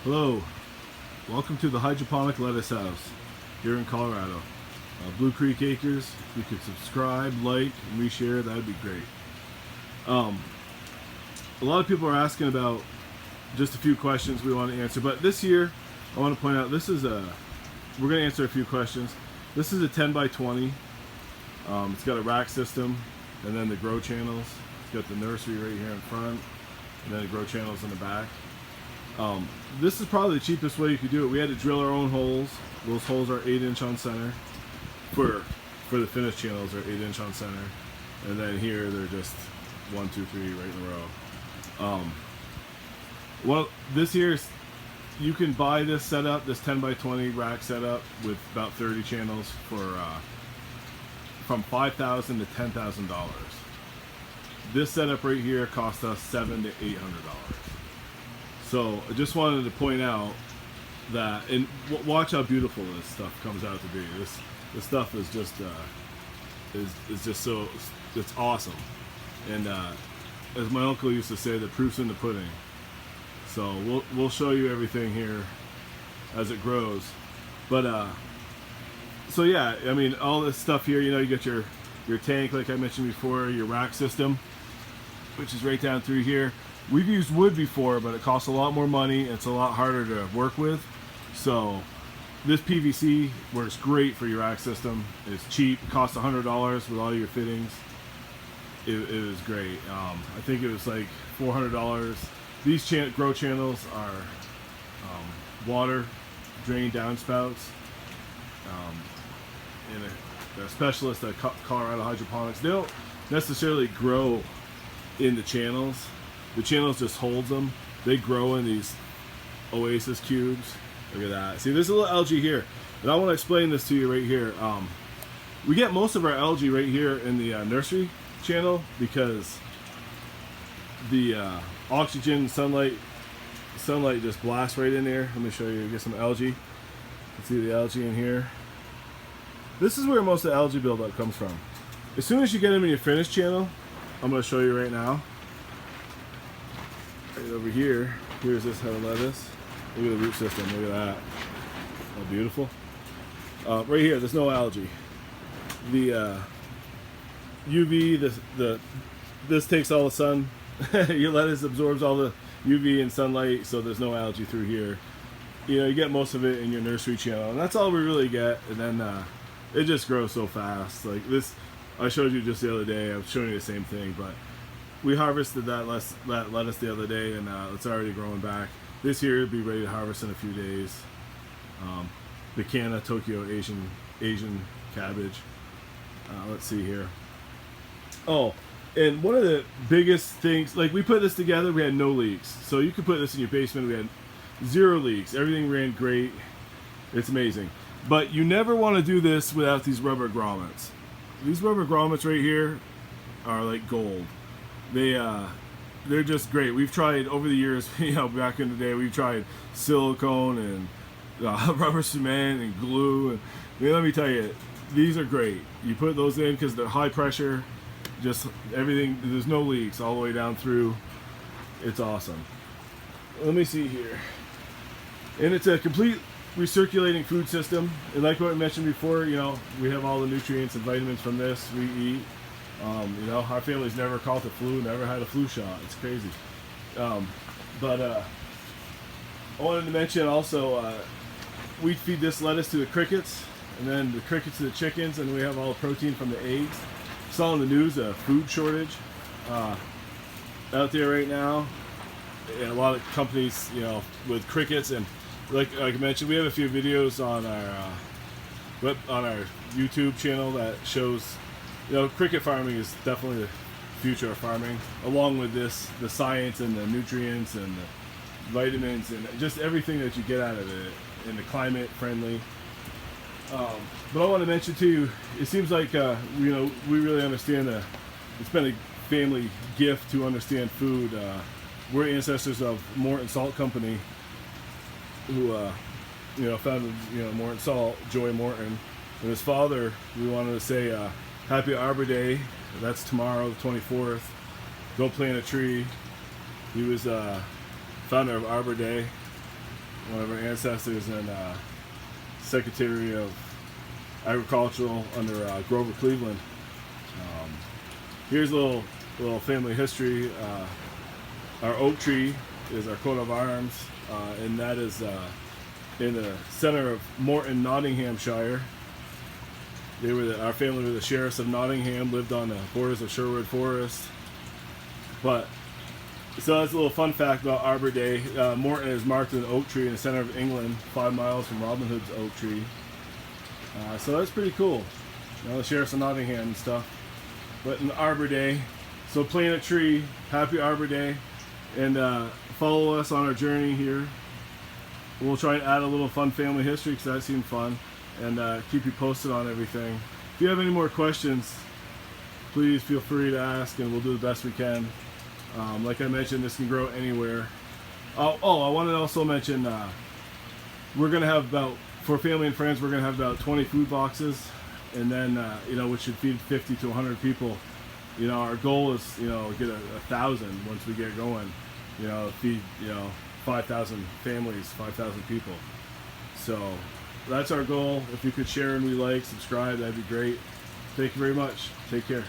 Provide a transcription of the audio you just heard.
Hello, welcome to the hydroponic lettuce house here in Colorado. Blue Creek Acres. If you could subscribe, like, and reshare, that would be great. A lot of people are asking about just a few questions we want to answer, but this year I want to point out we're going to answer a few questions. This is a 10 by 20. It's got a rack system and then the grow channels. It's got the nursery right here in front and then the grow channels in the back. This is probably the cheapest way you could do it. We had to drill our own holes. Those holes are 8" on center. For the finished channels are 8" on center, and then here they're just 1, 2, 3 right in a row. Well, this year's you can buy this setup, this 10 by 20 rack setup with about 30 channels for from $5,000 to $10,000. This setup right here cost us $700 to $800. So I just wanted to point out that, and watch how beautiful this stuff comes out to be. This stuff is just is just so, it's awesome. And as my uncle used to say, the proof's in the pudding. So we'll show you everything here as it grows. But so yeah, I mean, all this stuff here, you know, you get your tank like I mentioned before, your rack system, which is right down through here. We've used wood before, but it costs a lot more money and it's a lot harder to work with. So this PVC works great for your rack system. It's cheap, costs $100 with all your fittings. It was great. I think it was like $400. These grow channels are water drain downspouts. And a specialist at Colorado Hydroponics, they don't necessarily grow in the channels. The channels just holds them. They grow in these oasis cubes. Look at that. See, there's a little algae here. And I want to explain this to you right here. We get most of our algae right here in the nursery channel because the oxygen, sunlight just blasts right in there. Let me show you. Get some algae. You can see the algae in here. This is where most of the algae buildup comes from. As soon as you get them in your finished channel, I'm going to show you right now. Right over here, here's this head of lettuce. Look at the root system, look at that. How beautiful. Right here, there's no algae. The UV, this takes all the sun. Your lettuce absorbs all the UV and sunlight, so there's no algae through here. You know, you get most of it in your nursery channel, and that's all we really get. And then it just grows so fast. Like this, I showed you just the other day. I'm showing you the same thing, but we harvested that lettuce the other day, and it's already growing back. This year, it'll be ready to harvest in a few days. The Canna Tokyo Asian cabbage. Let's see here. Oh, and one of the biggest things, like we put this together, we had no leaks. So you could put this in your basement. We had 0 leaks. Everything ran great. It's amazing. But you never want to do this without these rubber grommets. These rubber grommets right here are like gold. They're just great. We've tried over the years, you know, back in the day, we've tried silicone and rubber cement and glue. And let me tell you, these are great. You put those in because they're high pressure, just everything. There's no leaks all the way down through. It's awesome. Let me see here. And it's a complete recirculating food system. And like what I mentioned before, you know, we have all the nutrients and vitamins from this we eat. You know, our family's never caught the flu, never had a flu shot. It's crazy. But I wanted to mention also, we feed this lettuce to the crickets, and then the crickets to the chickens, and we have all the protein from the eggs. Saw in the news a food shortage out there right now, and a lot of companies, you know, with crickets, and like I mentioned, we have a few videos on our YouTube channel that shows. You know, cricket farming is definitely the future of farming, along with the science and the nutrients and the vitamins and just everything that you get out of it, and the climate friendly. But I want to mention to you, it seems like you know, we really understand it's been a family gift to understand food. We're ancestors of Morton Salt Company, who you know, founded, you know, Morton Salt, Joy Morton, and his father. We wanted to say Happy Arbor Day. That's tomorrow, the 24th. Go plant a tree. He was founder of Arbor Day. one of our ancestors and Secretary of Agricultural under Grover Cleveland. Here's a little family history. Our oak tree is our coat of arms, and that is in the center of Morton, Nottinghamshire. Our family were the sheriffs of Nottingham, lived on the borders of Sherwood Forest. But so that's a little fun fact about Arbor Day. Morton is marked with an oak tree in the center of England, 5 miles from Robin Hood's oak tree. So that's pretty cool. You know, the sheriffs of Nottingham and stuff. But in Arbor Day, so plant a tree. Happy Arbor Day, and follow us on our journey here. We'll try and add a little fun family history because that seemed fun, and keep you posted on everything. If you have any more questions, please feel free to ask, and we'll do the best we can. Like I mentioned, this can grow anywhere. I want to also mention we're going to have for family and friends, we're going to have about 20 food boxes, and then which should feed 50 to 100 people. Our goal is get 1,000 once we get going. Feed 5,000 families, 5,000 people. So that's our goal. If you could share and subscribe, that'd be great. Thank you very much. Take care.